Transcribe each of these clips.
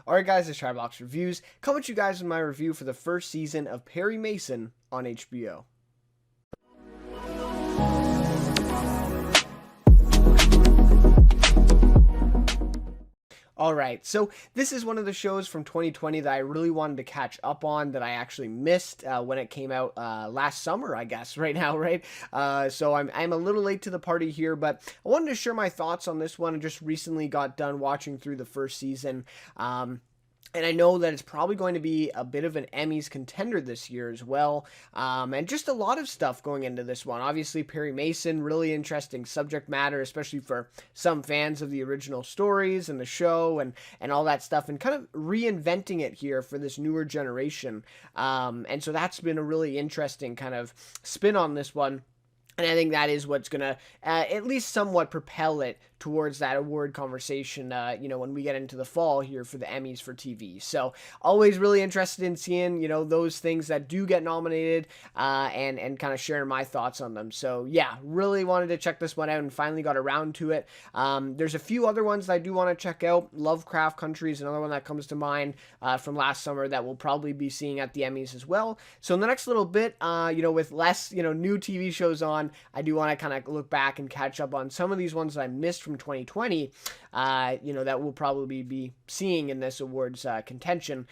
Alright guys, it's Chatterbox Reviews, coming to you guys with my review for the first season of Perry Mason on HBO. Alright, so this is one of the shows from 2020 that I really wanted to catch up on that I actually missed when it came out last summer, I guess, right now, right? So I'm a little late to the party here, but I wanted to share my thoughts on this one. I just recently got done watching through the first season. And I know that it's probably going to be a bit of an Emmys contender this year as well. And just a lot of stuff going into this one. Obviously, Perry Mason, really interesting subject matter, especially for some fans of the original stories and the show and all that stuff, and kind of reinventing it here for this newer generation. And so that's been a really interesting kind of spin on this one. And I think that is what's going to at least somewhat propel it towards that award conversation, when we get into the fall here for the Emmys for TV. So always really interested in seeing, those things that do get nominated and kind of sharing my thoughts on them. So yeah, really wanted to check this one out and finally got around to it. There's a few other ones that I do want to check out. Lovecraft Country is another one that comes to mind from last summer that we'll probably be seeing at the Emmys as well. So in the next little bit, with less, new TV shows on, I do want to kind of look back and catch up on some of these ones that I missed from 2020, that we'll probably be seeing in this awards contention,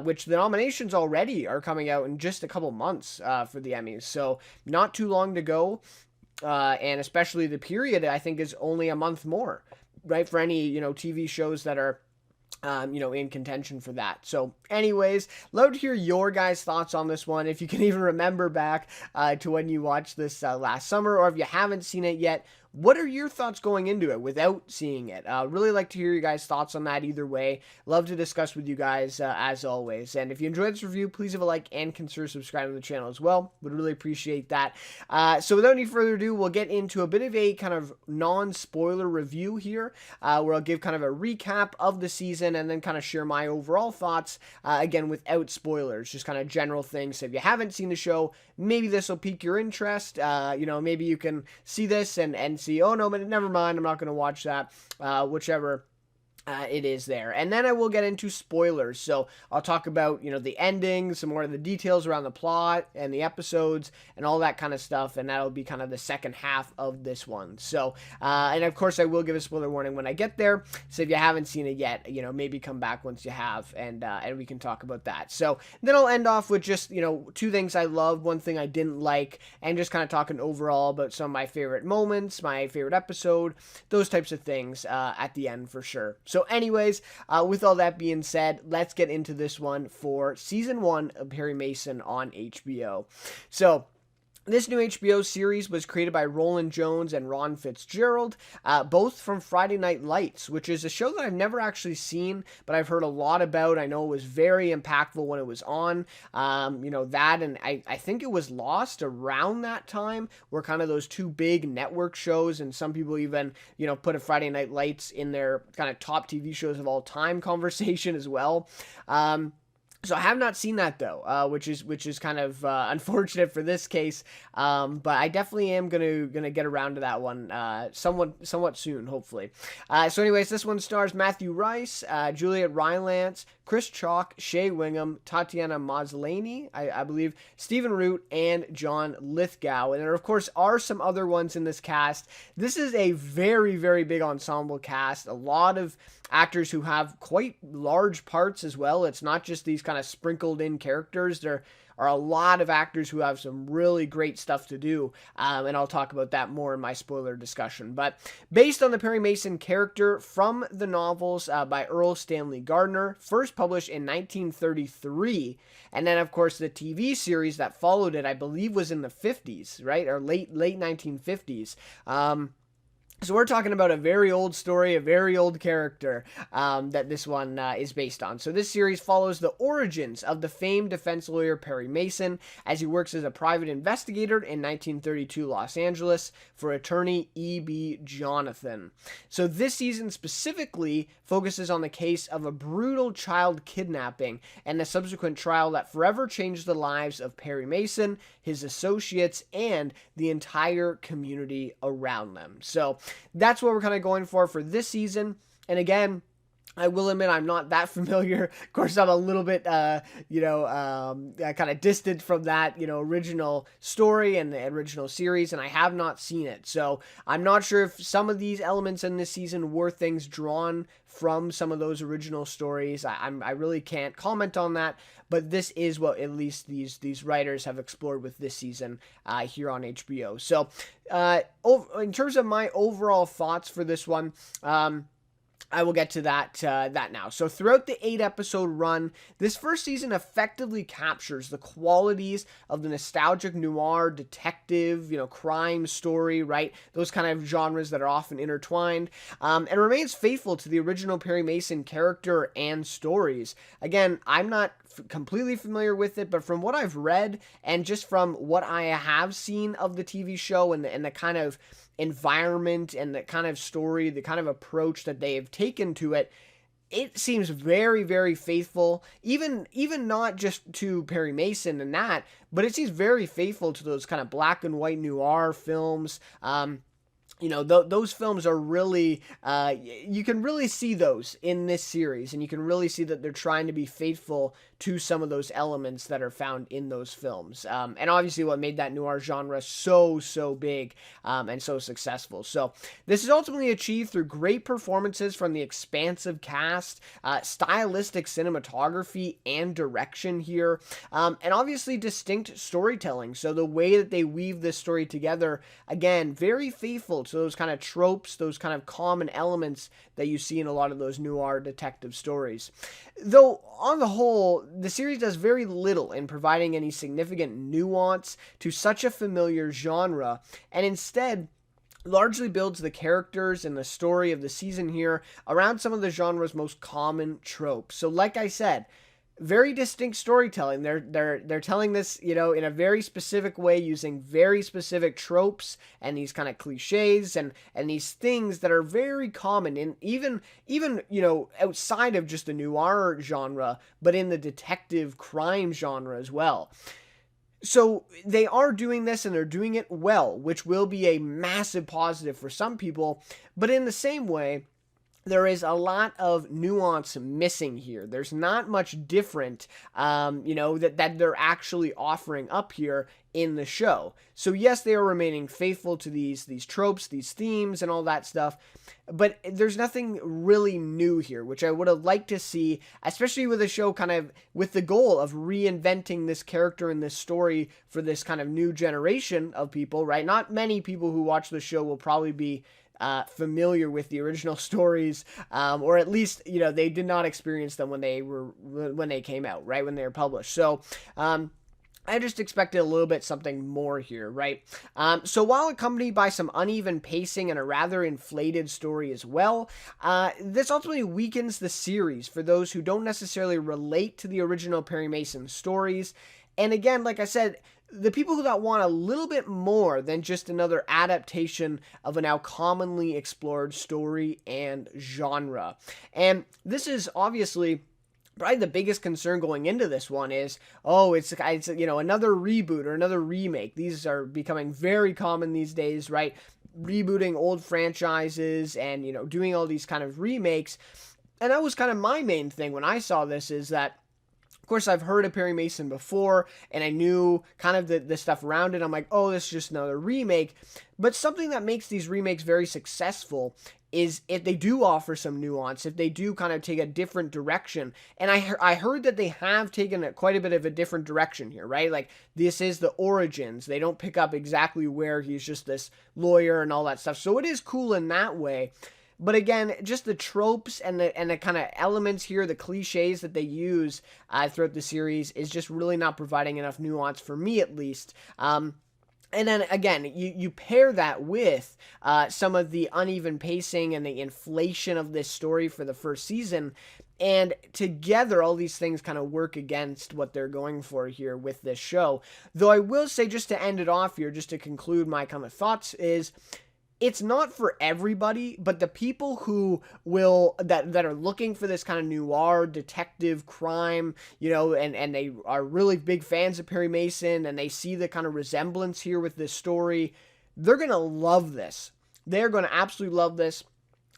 which the nominations already are coming out in just a couple months for the Emmys. So not too long to go, and especially the period, I think, is only a month more, right, for any, TV shows that are in contention for that. So anyways, love to hear your guys' thoughts on this one. If you can even remember back to when you watched this last summer, or if you haven't seen it yet, what are your thoughts going into it without seeing it? Really like to hear your guys' thoughts on that either way. Love to discuss with you guys as always. And if you enjoyed this review, please have a like and consider subscribing to the channel as well. Would really appreciate that. So without any further ado, we'll get into a bit of a kind of non-spoiler review here, where I'll give kind of a recap of the season and then kind of share my overall thoughts, again, without spoilers, just kind of general things. So if you haven't seen the show, maybe this will pique your interest. Maybe you can see this and see, oh no, but never mind, I'm not going to watch that, whichever it is there. And then I will get into spoilers. So I'll talk about, the ending, some more of the details around the plot and the episodes and all that kind of stuff. And that'll be kind of the second half of this one. So, and of course I will give a spoiler warning when I get there. So if you haven't seen it yet, maybe come back once you have and we can talk about that. So then I'll end off with just, two things I loved, one thing I didn't like, and just kind of talking overall about some of my favorite moments, my favorite episode, those types of things at the end for sure. So anyways, with all that being said, let's get into this one for season 1 of Perry Mason on HBO. So this new HBO series was created by Roland Jones and Ron Fitzgerald, both from Friday Night Lights, which is a show that I've never actually seen, but I've heard a lot about. I know it was very impactful when it was on, that, and I think it was Lost around that time, were kind of those two big network shows, and some people even, put a Friday Night Lights in their kind of top TV shows of all time conversation as well. So I have not seen that though, which is kind of unfortunate for this case. But I definitely am gonna get around to that one somewhat soon, hopefully. So anyways, this one stars Matthew Rice, Juliet Rylance, Chris Chalk, Shea Wingham, Tatiana Maslany, I believe, Stephen Root, and John Lithgow. And there, of course, are some other ones in this cast. This is a very, very big ensemble cast. A lot of actors who have quite large parts as well. It's not just these kind of sprinkled in characters. There are a lot of actors who have some really great stuff to do, and I'll talk about that more in my spoiler discussion. But based on the Perry Mason character from the novels by Earl Stanley Gardner, first published in 1933, and then of course the TV series that followed it, I believe, was in the 50s, right, or late 1950s. So we're talking about a very old story, a very old character that this one is based on. So this series follows the origins of the famed defense lawyer Perry Mason as he works as a private investigator in 1932 Los Angeles for attorney E.B. Jonathan. So this season specifically focuses on the case of a brutal child kidnapping and the subsequent trial that forever changed the lives of Perry Mason, his associates, and the entire community around them. So that's what we're kind of going for this season. And again, I will admit I'm not that familiar. Of course, I'm a little bit, kind of distant from that, original story and the original series, and I have not seen it. So I'm not sure if some of these elements in this season were things drawn from some of those original stories. I really can't comment on that, but this is what at least these writers have explored with this season here on HBO. So in terms of my overall thoughts for this one, I will get to that now. So throughout the 8-episode run, this first season effectively captures the qualities of the nostalgic noir, detective, crime story, right? Those kind of genres that are often intertwined, and remains faithful to the original Perry Mason character and stories. Again, I'm not completely familiar with it, but from what I've read and just from what I have seen of the TV show and the kind of environment and the kind of story, the kind of approach that they have taken to it, it seems very, very faithful, even not just to Perry Mason and that, but it seems very faithful to those kind of black and white noir films. Those films are really, you can really see those in this series, and you can really see that they're trying to be faithful to some of those elements that are found in those films. And obviously what made that noir genre so big and so successful. So this is ultimately achieved through great performances from the expansive cast, stylistic cinematography and direction here, and obviously distinct storytelling. So the way that they weave this story together, again, very faithful to those kind of tropes, those kind of common elements that you see in a lot of those noir detective stories. Though, on the whole, the series does very little in providing any significant nuance to such a familiar genre, and instead largely builds the characters and the story of the season here around some of the genre's most common tropes. So like I said, very distinct storytelling. They're telling this, in a very specific way, using very specific tropes and these kind of cliches and these things that are very common in even outside of just the noir genre, but in the detective crime genre as well. So they are doing this and they're doing it well, which will be a massive positive for some people, but in the same way, there is a lot of nuance missing here. There's not much different, that they're actually offering up here in the show. So yes, they are remaining faithful to these tropes, these themes, and all that stuff, but there's nothing really new here, which I would have liked to see, especially with a show kind of with the goal of reinventing this character and this story for this kind of new generation of people, right? Not many people who watch the show will probably be familiar with the original stories, or at least they did not experience them when they came out, right, when they were published. So I just expected a little bit something more here, right? So while accompanied by some uneven pacing and a rather inflated story as well, this ultimately weakens the series for those who don't necessarily relate to the original Perry Mason stories. And again, like I said, the people that want a little bit more than just another adaptation of a now commonly explored story and genre. And this is obviously probably the biggest concern going into this one is, it's another reboot or another remake. These are becoming very common these days, right? Rebooting old franchises and, doing all these kind of remakes. And that was kind of my main thing when I saw this, is that of course, I've heard of Perry Mason before, and I knew kind of the stuff around it. I'm like, this is just another remake. But something that makes these remakes very successful is if they do offer some nuance, if they do kind of take a different direction. And I heard that they have taken quite a bit of a different direction here, right? Like, this is the origins. They don't pick up exactly where he's just this lawyer and all that stuff. So it is cool in that way. But again, just the tropes and the kind of elements here, the cliches that they use throughout the series is just really not providing enough nuance for me, at least. And then again, you pair that with some of the uneven pacing and the inflation of this story for the first season, and together all these things kind of work against what they're going for here with this show. Though I will say, just to end it off here, just to conclude my kind of thoughts, is it's not for everybody, but the people who that are looking for this kind of noir detective crime, and they are really big fans of Perry Mason, and they see the kind of resemblance here with this story, they're going to love this. They're going to absolutely love this.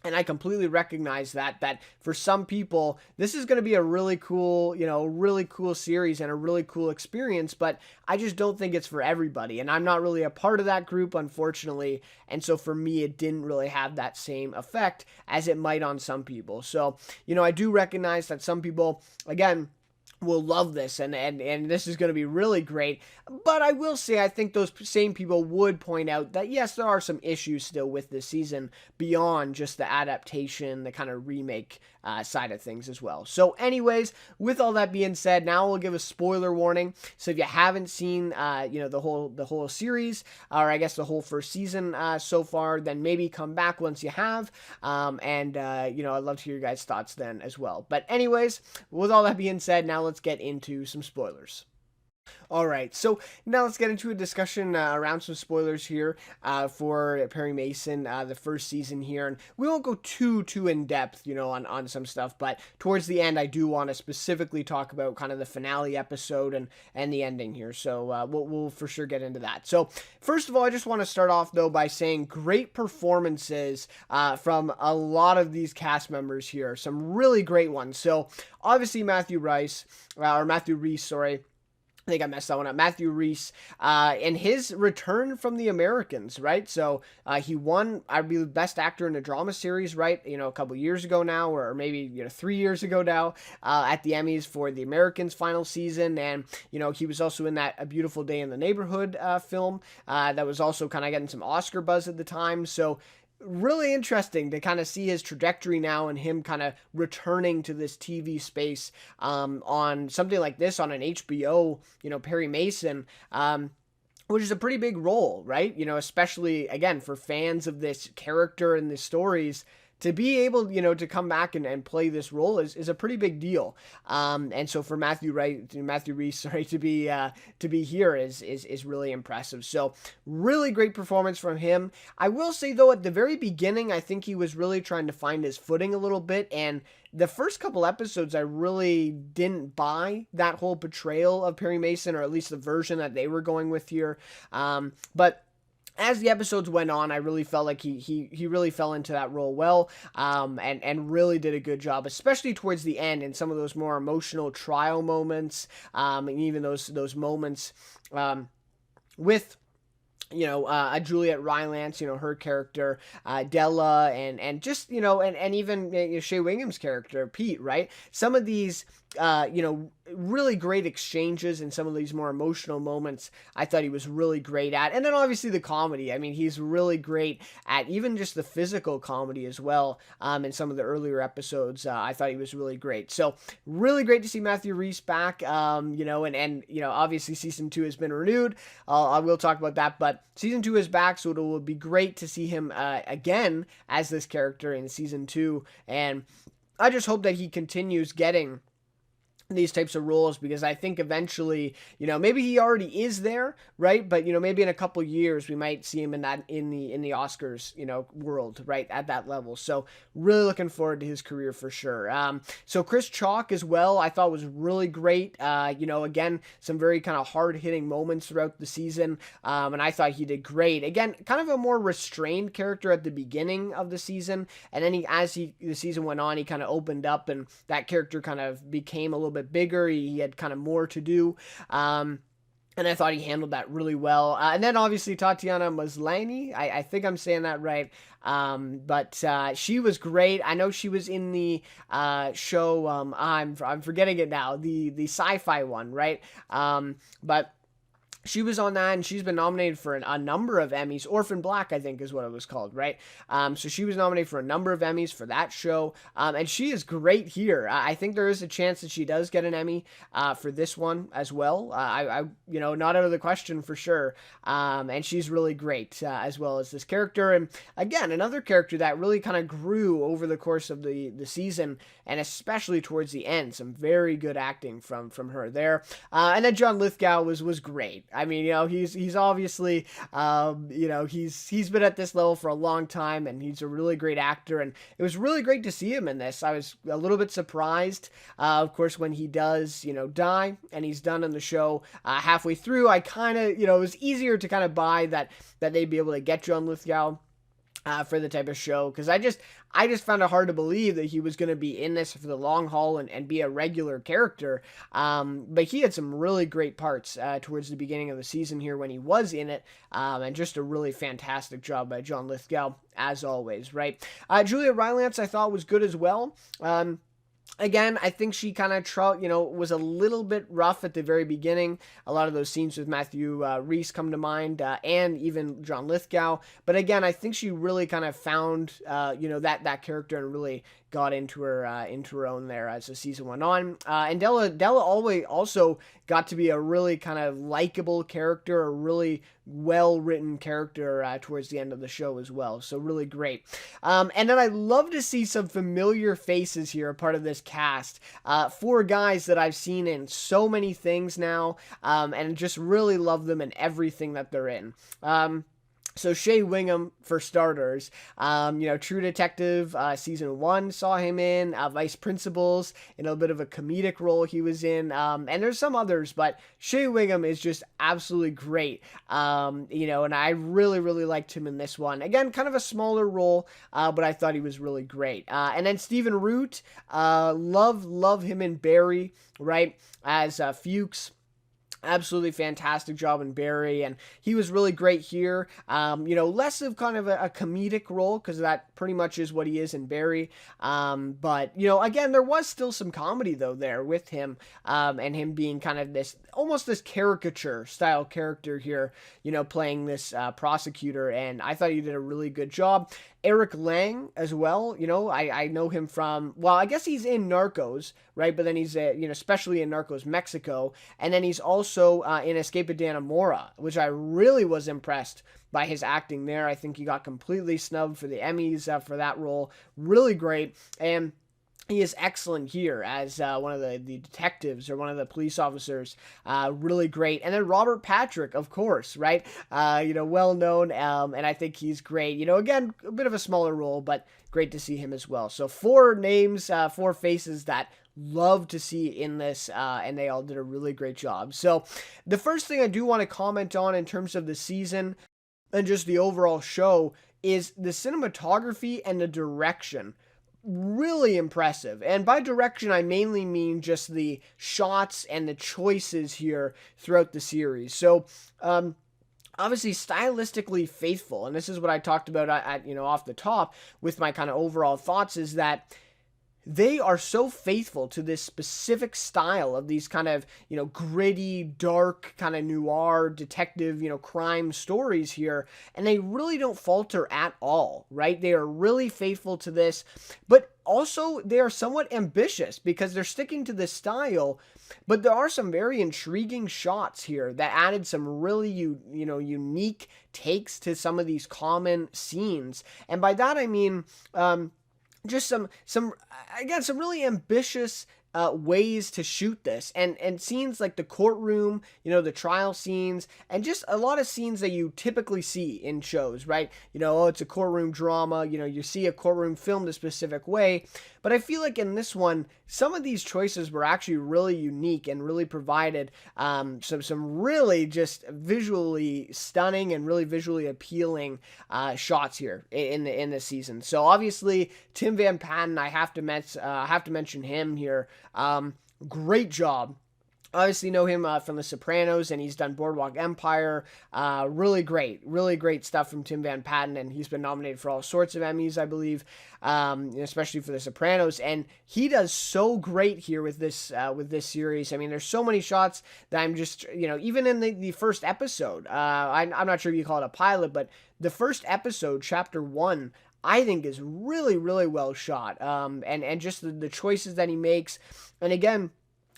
And I completely recognize that for some people, this is going to be a really cool, really cool series and a really cool experience, but I just don't think it's for everybody. And I'm not really a part of that group, unfortunately. And so for me, it didn't really have that same effect as it might on some people. So, I do recognize that some people, again, will love this and this is going to be really great, but I will say I think those same people would point out that yes, there are some issues still with this season beyond just the adaptation, the kind of remake side of things as well. So anyways, with all that being said, now we'll give a spoiler warning. So if you haven't seen the whole series, or I guess the whole first season so far, then maybe come back once you have, and I'd love to hear your guys' thoughts then as well. But anyways, with all that being said, now let's get into some spoilers. All right, so now let's get into a discussion around some spoilers here for Perry Mason, the first season here, and we won't go too in depth, on some stuff, but towards the end, I do want to specifically talk about kind of the finale episode and the ending here, so we'll for sure get into that. So first of all, I just want to start off though by saying great performances from a lot of these cast members here, some really great ones. So obviously Matthew Reese, I think I messed that one up. Matthew Reese, and his return from The Americans, right? So he won, I believe, Best Actor in a Drama Series, right? A couple years ago now, or maybe 3 years ago now, at the Emmys for The Americans final season, and he was also in that A Beautiful Day in the Neighborhood film that was also kind of getting some Oscar buzz at the time. So really interesting to kind of see his trajectory now and him kind of returning to this TV space on something like this on an HBO, Perry Mason, which is a pretty big role, right? Especially again for fans of this character and the stories. To be able, to come back and play this role is a pretty big deal. And so for Matthew Reese, to be here is really impressive. So really great performance from him. I will say though, at the very beginning, I think he was really trying to find his footing a little bit, and the first couple episodes, I really didn't buy that whole portrayal of Perry Mason, or at least the version that they were going with here. But as the episodes went on, I really felt like he really fell into that role well, and really did a good job, especially towards the end in some of those more emotional trial moments, and even those moments with Juliet Rylance, her character, Della, and just, and even Shea Whigham's character, Pete, right? Some of these, really great exchanges in some of these more emotional moments I thought he was really great at. And then obviously the comedy. I mean, he's really great at even just the physical comedy as well. In some of the earlier episodes, I thought he was really great. So really great to see Matthew Reese back, and obviously season 2 has been renewed. I will talk about that, but season 2 is back, so it will be great to see him again as this character in season 2. And I just hope that he continues getting these types of roles, because I think eventually, maybe he already is there, right? But maybe in a couple years we might see him in the Oscars, world, right, at that level. So really looking forward to his career for sure. So Chris Chalk as well, I thought was really great. Again, some very kind of hard hitting moments throughout the season, and I thought he did great. Again, kind of a more restrained character at the beginning of the season, and then the season went on, he kind of opened up, and that character kind of became a little bit bigger. He had kind of more to do. And I thought he handled that really well. And then obviously Tatiana Maslany, I think I'm saying that right. But she was great. I know she was in the show, I'm forgetting it now, the sci-fi one, right? But she was on that, and she's been nominated for a number of Emmys. Orphan Black, I think, is what it was called, right? So she was nominated for a number of Emmys for that show, and she is great here. I think there is a chance that she does get an Emmy for this one as well. I not out of the question for sure. And she's really great as well as this character. And again, another character that really kind of grew over the course of the season, and especially towards the end. Some very good acting from her there. And then John Lithgow was great. I mean, he's obviously, he's been at this level for a long time, and he's a really great actor, and it was really great to see him in this. I was a little bit surprised, of course, when he does, die, and he's done in the show halfway through. I kind of, it was easier to kind of buy that they'd be able to get John Lithgow for the type of show, because I just found it hard to believe that he was going to be in this for the long haul and be a regular character. But he had some really great parts towards the beginning of the season here when he was in it, and just a really fantastic job by John Lithgow as always, right? Julia Rylance I thought was good as well. Again, I think she kind of, was a little bit rough at the very beginning. A lot of those scenes with Matthew Rhys come to mind, and even John Lithgow. But again, I think she really kind of found, that character and really got into her own there as the season went on. And Della always also got to be a really kind of likable character, a really well-written character towards the end of the show as well. So really great. And then I love to see some familiar faces here, a part of this cast. 4 guys that I've seen in so many things now, and just really love them in everything that they're in. So Shea Wingham, for starters, True Detective, season 1 saw him in, Vice Principals, in a bit of a comedic role he was in, and there's some others, but Shea Wingham is just absolutely great, and I really, really liked him in this one. Again, kind of a smaller role, but I thought he was really great. And then Stephen Root, love him in Barry, right, as Fuchs. Absolutely fantastic job in Barry, and he was really great here. Less of kind of a comedic role, because that pretty much is what he is in Barry. But again, there was still some comedy though there with him, and him being kind of almost this caricature style character here, playing this prosecutor, and I thought he did a really good job. Eric Lang as well, I know him from, well, I guess he's in Narcos, right? But then he's, especially in Narcos Mexico, and then he's also in Escape of Dannemora, which I really was impressed by his acting there. I think he got completely snubbed for the Emmys for that role. Really great, and he is excellent here as one of the detectives or one of the police officers. Really great. And then Robert Patrick, of course, right? Well known, and I think he's great. Again, a bit of a smaller role, but great to see him as well. So 4 names, 4 faces that love to see in this, and they all did a really great job. So the first thing I do want to comment on in terms of the season and just the overall show is the cinematography and the direction. Really impressive. And by direction, I mainly mean just the shots and the choices here throughout the series. So, obviously stylistically faithful, and this is what I talked about off the top with my kind of overall thoughts, is that they are so faithful to this specific style of these kind of, gritty, dark, kind of noir, detective, crime stories here. And they really don't falter at all, right? They are really faithful to this. But also, they are somewhat ambitious because they're sticking to this style. But there are some very intriguing shots here that added some really, unique takes to some of these common scenes. And by that, I mean, just some really ambitious ways to shoot this, and scenes like the courtroom, the trial scenes, and just a lot of scenes that you typically see in shows, right? It's a courtroom drama, you see a courtroom filmed a specific way, but I feel like in this one, some of these choices were actually really unique and really provided some really just visually stunning and really visually appealing shots here in the season. So obviously Tim Van Patten, I have to mention him here. Great job. Obviously know him from The Sopranos, and he's done Boardwalk Empire. Really great stuff from Tim Van Patten, and he's been nominated for all sorts of Emmys, I believe, especially for The Sopranos. And he does so great here with this series. I mean, there's so many shots that I'm just, even in the first episode, I'm not sure if you call it a pilot, but the first episode, chapter 1, I think is really, really well shot. And just the choices that he makes. And again,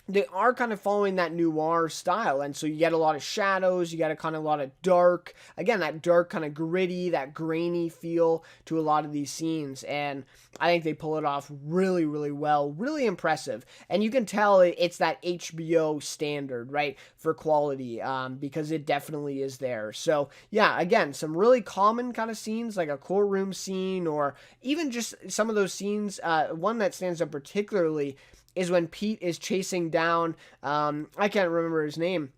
they are kind of following that noir style, and so you get a lot of shadows, you get a lot of dark, again, that dark kind of gritty, that grainy feel to a lot of these scenes, and I think they pull it off really, really well, really impressive, and you can tell it's that HBO standard, right, for quality, because it definitely is there. So yeah, again, some really common kind of scenes, like a courtroom scene, or even just some of those scenes, one that stands out particularly is when Pete is chasing down, I can't remember his name,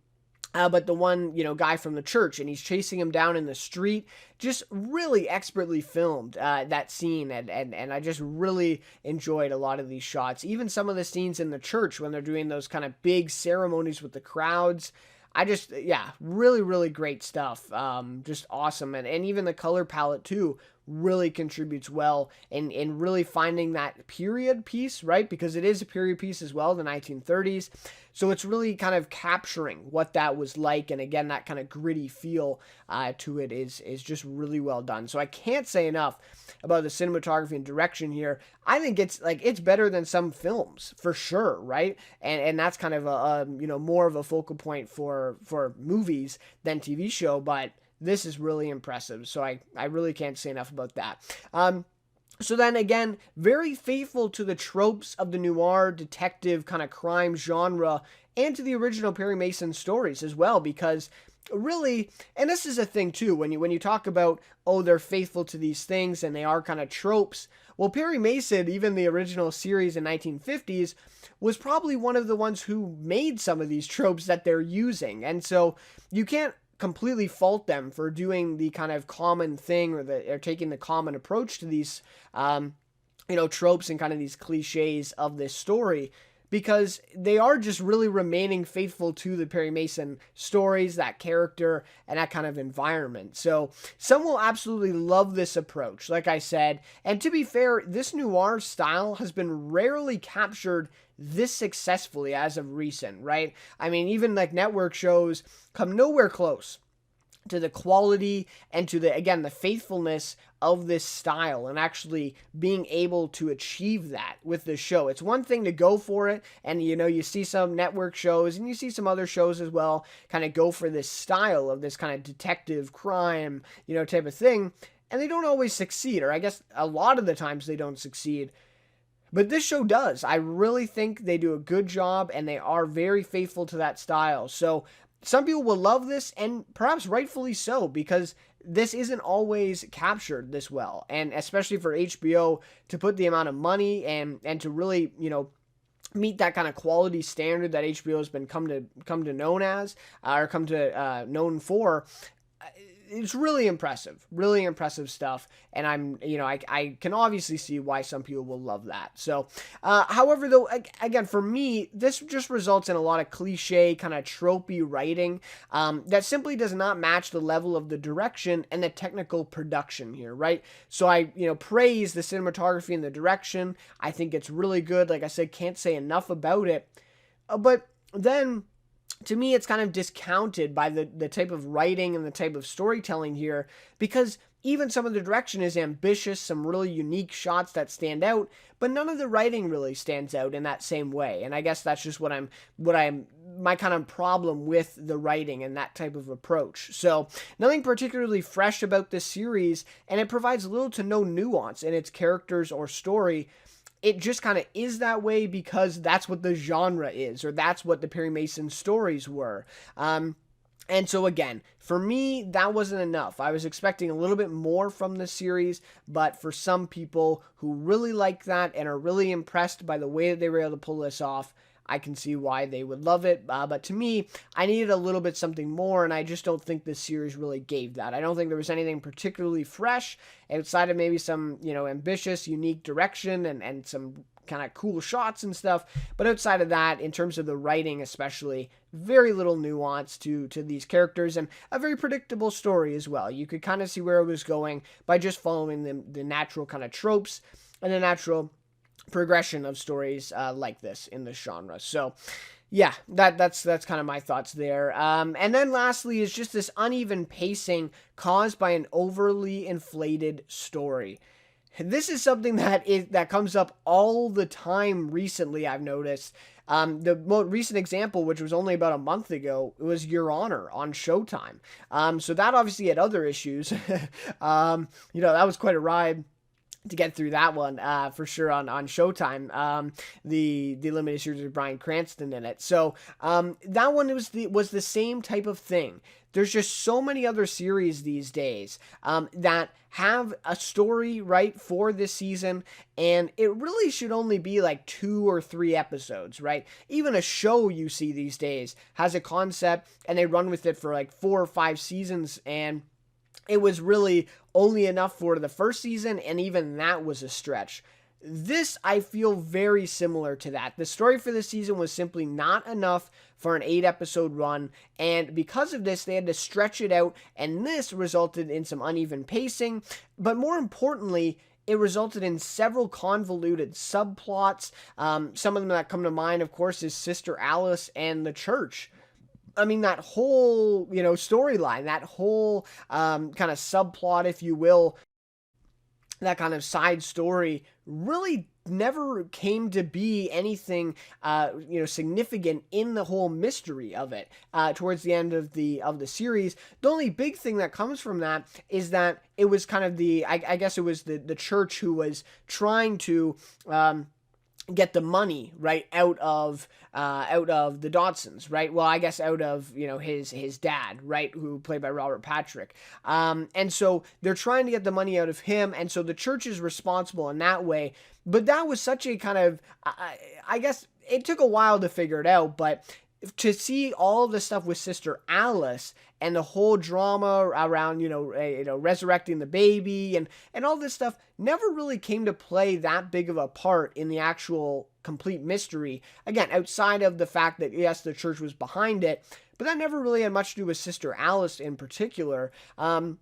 but the one, guy from the church, and he's chasing him down in the street. Just really expertly filmed, that scene, and I just really enjoyed a lot of these shots. Even some of the scenes in the church when they're doing those kind of big ceremonies with the crowds. Yeah, really, really great stuff. Just awesome. And even the color palette too really contributes well in really finding that period piece, right? Because it is a period piece as well, the 1930s. So it's really kind of capturing what that was like. And again, that kind of gritty feel to it is just really well done. So I can't say enough about the cinematography and direction here. I think it's better than some films for sure, right? And that's kind of a more of a focal point for movies than TV show, but this is really impressive. So I really can't say enough about that. So then again, very faithful to the tropes of the noir detective kind of crime genre and to the original Perry Mason stories as well, because really, and this is a thing too, when you talk about, oh, they're faithful to these things and they are kind of tropes. Well, Perry Mason, even the original series in 1950s, was probably one of the ones who made some of these tropes that they're using. And so you can't completely fault them for doing the kind of common thing, or taking the common approach to these tropes and kind of these cliches of this story, because they are just really remaining faithful to the Perry Mason stories, that character, and that kind of environment. So some will absolutely love this approach, like I said. And to be fair, this noir style has been rarely captured this successfully as of recent, right? I mean, even like network shows come nowhere close to the quality and to the faithfulness of this style, and actually being able to achieve that with the show. It's one thing to go for it, and you see some network shows and you see some other shows as well kind of go for this style of this kind of detective crime, type of thing, and they don't always succeed, or I guess a lot of the times they don't succeed. But this show does. I really think they do a good job, and they are very faithful to that style. So some people will love this, and perhaps rightfully so, because this isn't always captured this well. And especially for HBO to put the amount of money and to really, meet that kind of quality standard that HBO has been come to known as, or come to known for. It's really impressive stuff, and I can obviously see why some people will love that. So, however, though, again, for me, this just results in a lot of cliche, kind of tropey writing that simply does not match the level of the direction and the technical production here, right? So I, praise the cinematography and the direction. I think it's really good. Like I said, can't say enough about it. But then, to me, it's kind of discounted by the type of writing and the type of storytelling here, because even some of the direction is ambitious, some really unique shots that stand out, but none of the writing really stands out in that same way. And I guess that's just my kind of problem with the writing and that type of approach. So nothing particularly fresh about this series, and it provides little to no nuance in its characters or story. It just kind of is that way because that's what the genre is, or that's what the Perry Mason stories were. And so again, for me, that wasn't enough. I was expecting a little bit more from the series, but for some people who really like that and are really impressed by the way that they were able to pull this off, I can see why they would love it. But to me, I needed a little bit something more, and I just don't think this series really gave that. I don't think there was anything particularly fresh outside of maybe some, ambitious, unique direction and some kind of cool shots and stuff. But outside of that, in terms of the writing especially, very little nuance to these characters, and a very predictable story as well. You could kind of see where it was going by just following the natural kind of tropes and the natural progression of stories like this in this genre. So yeah, that's kind of my thoughts there. And then lastly is just this uneven pacing caused by an overly inflated story. This is something that comes up all the time recently, I've noticed. The most recent example, which was only about a month ago, was Your Honor on Showtime. So that obviously had other issues. That was quite a ride. to get through that one for sure on Showtime. The limited series with Bryan Cranston in it. So that one was the same type of thing. There's just so many other series these days that have a story right for this season, and it really should only be like 2 or 3 episodes, right? Even a show you see these days has a concept and they run with it for like 4 or 5 seasons, and it was really only enough for the first season, and even that was a stretch. This, I feel very similar to that. The story for this season was simply not enough for an 8-episode run, and because of this, they had to stretch it out, and this resulted in some uneven pacing, but more importantly, it resulted in several convoluted subplots. Some of them that come to mind, of course, is Sister Alice and the church. I mean, that whole, storyline, that whole kind of subplot, if you will, that kind of side story really never came to be anything, significant in the whole mystery of it. Towards the end of the series, the only big thing that comes from that is that it was kind of I guess it was the church who was trying to get the money right out of the Dodsons, right? Well, I guess out of his dad, right, who played by Robert Patrick, and so they're trying to get the money out of him, and so the church is responsible in that way. But that was such a kind of I guess it took a while to figure it out, but to see all of the stuff with Sister Alice and the whole drama around, resurrecting the baby and all this stuff never really came to play that big of a part in the actual complete mystery. Again, outside of the fact that, yes, the church was behind it, but that never really had much to do with Sister Alice in particular. And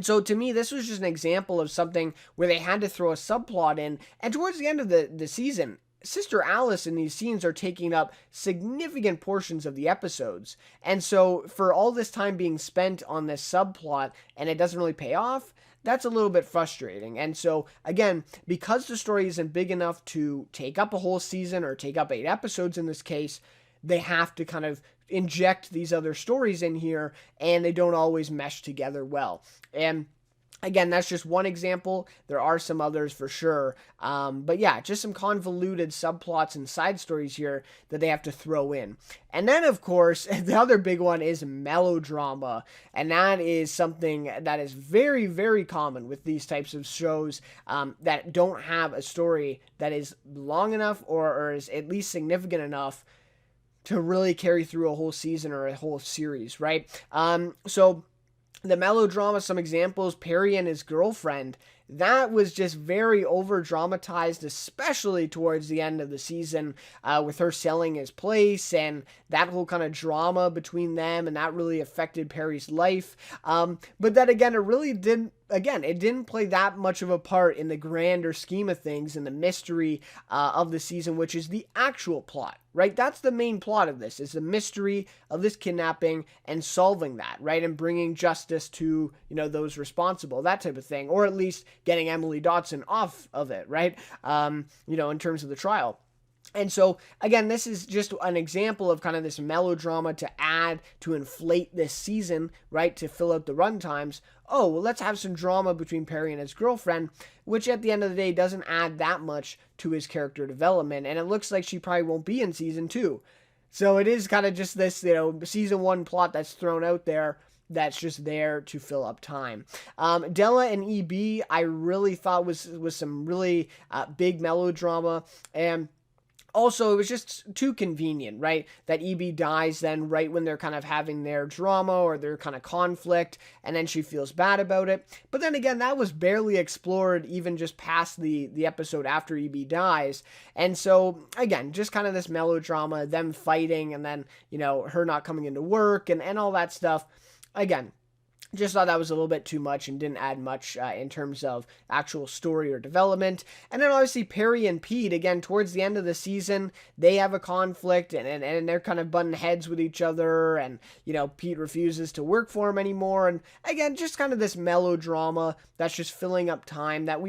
so to me, this was just an example of something where they had to throw a subplot in. And towards the end of the season, Sister Alice in these scenes are taking up significant portions of the episodes. And so for all this time being spent on this subplot and it doesn't really pay off, that's a little bit frustrating. And so again, because the story isn't big enough to take up a whole season or take up 8 episodes in this case, they have to kind of inject these other stories in here, and they don't always mesh together well. And again, that's just one example. There are some others for sure. But yeah, just some convoluted subplots and side stories here that they have to throw in. And then, of course, the other big one is melodrama. And that is something that is very, very common with these types of shows that don't have a story that is long enough or is at least significant enough to really carry through a whole season or a whole series, right? So the melodrama, some examples, Perry and his girlfriend, that was just very over dramatized, especially towards the end of the season, with her selling his place and that whole kind of drama between them, and that really affected Perry's life. But then again, it didn't play that much of a part in the grander scheme of things and the mystery of the season, which is the actual plot, right? That's the main plot of this, is the mystery of this kidnapping and solving that, right? And bringing justice to, those responsible, that type of thing, or at least getting Emily Dodson off of it, right? In terms of the trial. And so, again, this is just an example of kind of this melodrama to add, to inflate this season, right, to fill out the runtimes. Oh, well, let's have some drama between Perry and his girlfriend, which at the end of the day doesn't add that much to his character development, and it looks like she probably won't be in season 2. So it is kind of just this, season 1 plot that's thrown out there that's just there to fill up time. Della and EB, I really thought was some really big melodrama, and also, it was just too convenient, right? That EB dies then right when they're kind of having their drama or their kind of conflict, and then she feels bad about it. But then again, that was barely explored even just past the episode after EB dies. And so, again, just kind of this melodrama, them fighting, and then, her not coming into work and all that stuff. Again, just thought that was a little bit too much and didn't add much in terms of actual story or development. And then obviously Perry and Pete, again, towards the end of the season, they have a conflict and they're kind of butting heads with each other, and, Pete refuses to work for him anymore. And again, just kind of this melodrama that's just filling up time that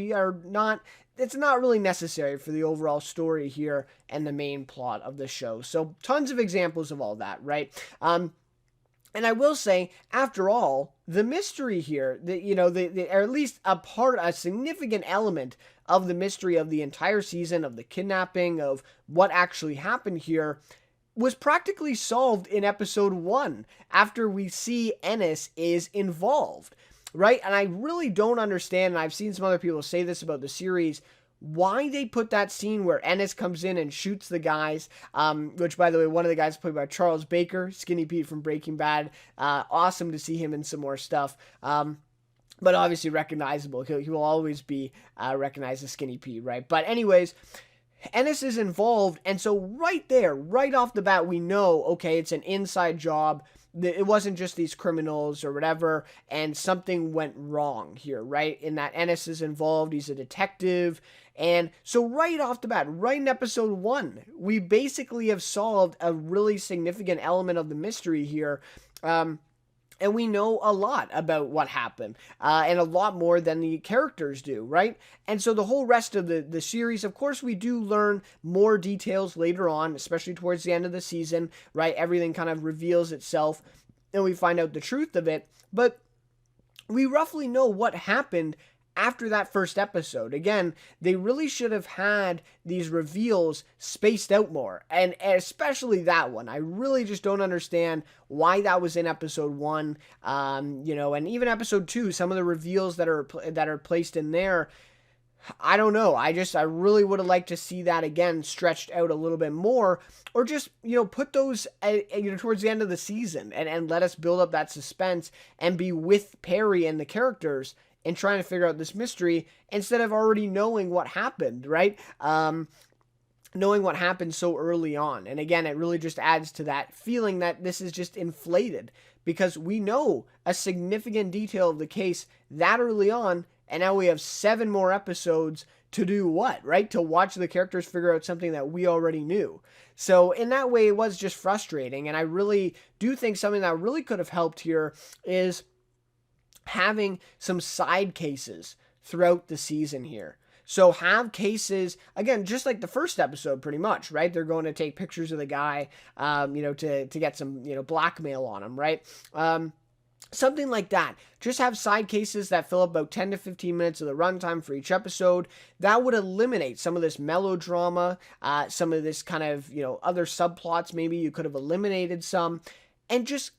it's not really necessary for the overall story here and the main plot of the show. So tons of examples of all that, right? And I will say, after all, the mystery here, or at least a significant element of the mystery of the entire season, of the kidnapping, of what actually happened here, was practically solved in episode 1 after we see Ennis is involved, right? And I really don't understand, and I've seen some other people say this about the series, why they put that scene where Ennis comes in and shoots the guys, which, by the way, one of the guys played by Charles Baker, Skinny Pete from Breaking Bad. Awesome to see him in some more stuff. But obviously recognizable. He will always be recognized as Skinny Pete, right? But anyways, Ennis is involved, and so right there, right off the bat, we know, okay, it's an inside job. It wasn't just these criminals or whatever, and something went wrong here, right? In that Ennis is involved, he's a detective, and so right off the bat, right in episode 1, we basically have solved a really significant element of the mystery here. And we know a lot about what happened, and a lot more than the characters do, right? And so the whole rest of the series, of course, we do learn more details later on, especially towards the end of the season, right? Everything kind of reveals itself, and we find out the truth of it. But we roughly know what happened after that first episode. Again, they really should have had these reveals spaced out more, and especially that one. I really just don't understand why that was in episode 1, and even episode 2, some of the reveals that are placed in there, I don't know. I really would have liked to see that again stretched out a little bit more, or just, put those, towards the end of the season, and let us build up that suspense and be with Perry and the characters and trying to figure out this mystery instead of already knowing what happened, right? Knowing what happened so early on. And again, it really just adds to that feeling that this is just inflated, because we know a significant detail of the case that early on, and now we have 7 more episodes to do what, right? To watch the characters figure out something that we already knew. So in that way, it was just frustrating. And I really do think something that really could have helped here is having some side cases throughout the season here. So have cases, again, just like the first episode pretty much, right? They're going to take pictures of the guy, to get some, blackmail on him, right? Something like that. Just have side cases that fill up about 10 to 15 minutes of the runtime for each episode. That would eliminate some of this melodrama, some of this kind of, other subplots maybe you could have eliminated some, and just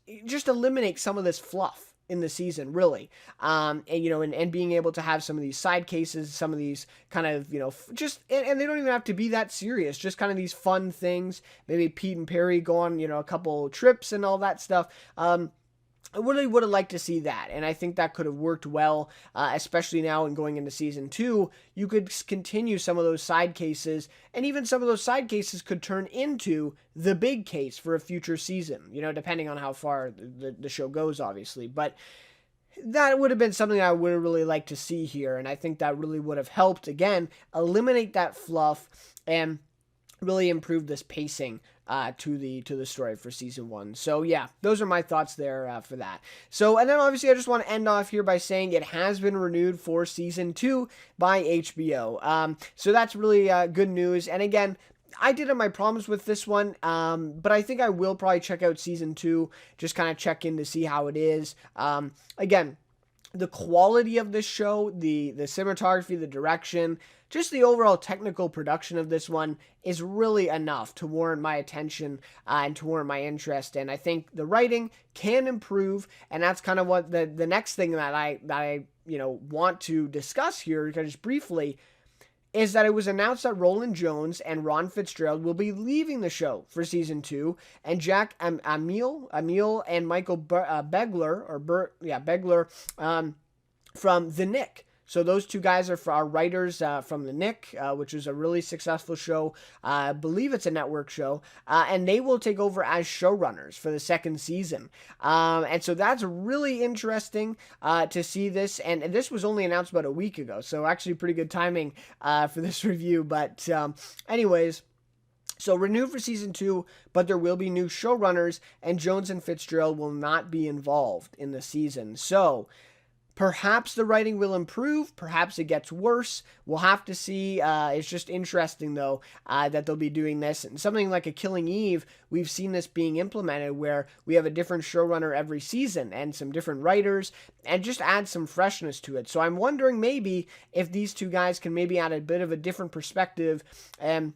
eliminate some of this fluff in the season, really. And being able to have some of these side cases, some of these kind of, and they don't even have to be that serious, just kind of these fun things. Maybe Pete and Perry go on, a couple trips and all that stuff. I really would have liked to see that, and I think that could have worked well, especially now and going into season 2. You could continue some of those side cases, and even some of those side cases could turn into the big case for a future season, depending on how far the show goes, obviously. But that would have been something I would have really liked to see here, and I think that really would have helped, again, eliminate that fluff and really improve this pacing to the story for season 1. So yeah, those are my thoughts there for that. So, and then obviously I just want to end off here by saying it has been renewed for season 2 by HBO. So that's really good news. And again, I did have my problems with this one, but I think I will probably check out season 2, just kind of check in to see how it is. Again, the quality of this show, the cinematography, the direction, just the overall technical production of this one is really enough to warrant my attention and to warrant my interest. And I think the writing can improve, and that's kind of what the next thing that I want to discuss here, just briefly, is that it was announced that Roland Jones and Ron Fitzgerald will be leaving the show for season 2, and Jack Amiel and Michael Begler from The Nick. So those two guys are writers from The Nick, which is a really successful show. I believe it's a network show. And they will take over as showrunners for the second season. And so that's really interesting to see this. And this was only announced about a week ago. So actually pretty good timing for this review. But anyways, so renewed for season 2, but there will be new showrunners, and Jones and Fitzgerald will not be involved in the season. So Perhaps the writing will improve. Perhaps it gets worse. We'll have to see. It's just interesting, though, that they'll be doing this. And something like A Killing Eve, we've seen this being implemented where we have a different showrunner every season and some different writers and just add some freshness to it. So I'm wondering maybe if these two guys can maybe add a bit of a different perspective and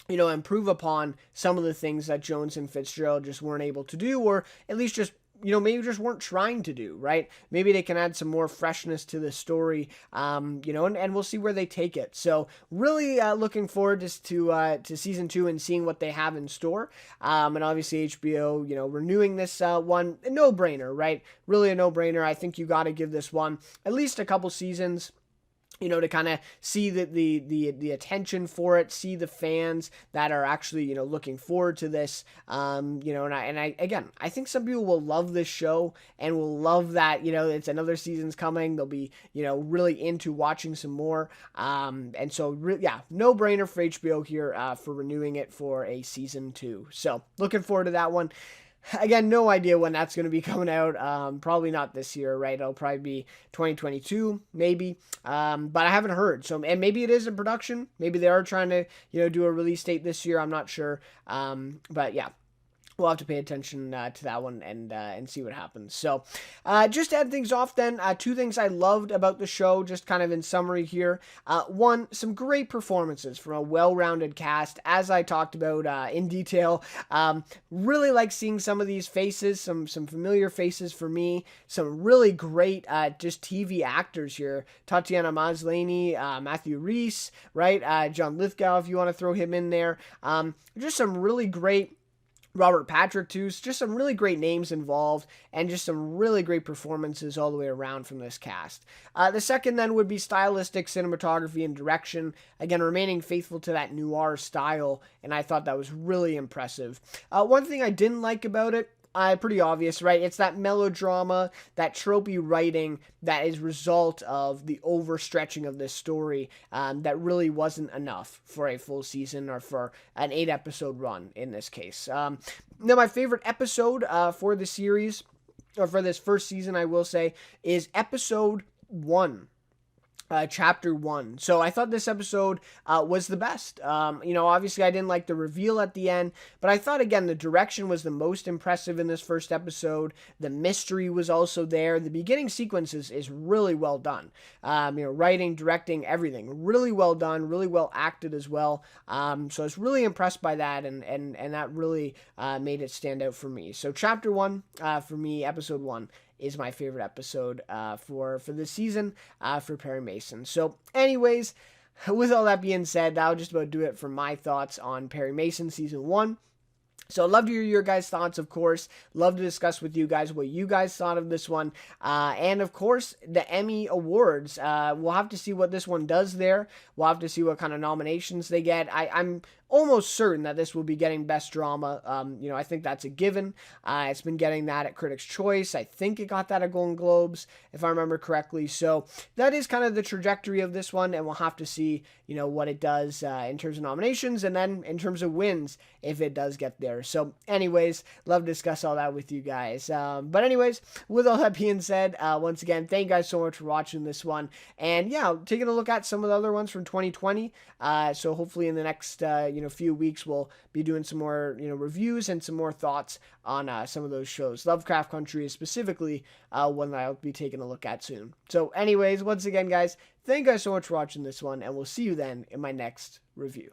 improve upon some of the things that Jones and Fitzgerald just weren't able to do, or at least just maybe just weren't trying to do, right? Maybe they can add some more freshness to the story, and we'll see where they take it. So really looking forward to season 2 and seeing what they have in store. And obviously HBO, renewing this one, a no-brainer, right? Really a no-brainer. I think you got to give this one at least a couple seasons, to kind of see the attention for it, see the fans that are actually, looking forward to this, and I think some people will love this show and will love that, it's another season's coming. They'll be, really into watching some more. And so, no brainer for HBO here, for renewing it for a season 2. So looking forward to that one. Again, no idea when that's going to be coming out. Probably not this year, right? It'll probably be 2022, maybe. But I haven't heard. So, and maybe it is in production. Maybe they are trying to, do a release date this year. I'm not sure. But yeah. We'll have to pay attention to that one and see what happens. So, just to end things off then, 2 things I loved about the show, just kind of in summary here. 1, some great performances from a well-rounded cast, as I talked about in detail. Really like seeing some of these faces, some familiar faces for me. Some really great just TV actors here. Tatiana Maslany, Matthew Rhys, right? John Lithgow, if you want to throw him in there. Just some really great Robert Patrick too, just some really great names involved and just some really great performances all the way around from this cast. The second then would be stylistic cinematography and direction, again remaining faithful to that noir style, and I thought that was really impressive. One thing I didn't like about it, pretty obvious, right? It's that melodrama, that tropey writing that is result of the overstretching of this story that really wasn't enough for a full season or for an 8-episode run in this case. Now, my favorite episode for the series, or for this first season, I will say, is episode 1. Chapter 1. So I thought this episode was the best. Obviously I didn't like the reveal at the end, but I thought, again, the direction was the most impressive in this first episode. The mystery was also there. The beginning sequence is really well done. Writing, directing, everything. Really well done, really well acted as well. So I was really impressed by that, and that really made it stand out for me. So Chapter 1, for me, episode 1, is my favorite episode for this season for Perry Mason. So anyways, with all that being said, that'll just about do it for my thoughts on Perry Mason Season 1. So I'd love to hear your guys' thoughts, of course. Love to discuss with you guys what you guys thought of this one. And, of course, the Emmy Awards. We'll have to see what this one does there. We'll have to see what kind of nominations they get. I'm almost certain that this will be getting Best Drama. I think that's a given. It's been getting that at Critics' Choice. I think it got that at Golden Globes, if I remember correctly. So that is kind of the trajectory of this one, and we'll have to see, what it does in terms of nominations, and then in terms of wins, if it does get there. So anyways, love to discuss all that with you guys. But anyways, with all that being said, once again, thank you guys so much for watching this one. And yeah, taking a look at some of the other ones from 2020. So hopefully in the next, few weeks, we'll be doing some more, reviews and some more thoughts on some of those shows. Lovecraft Country is specifically one that I'll be taking a look at soon. So anyways, once again, guys, thank you guys so much for watching this one, and we'll see you then in my next review.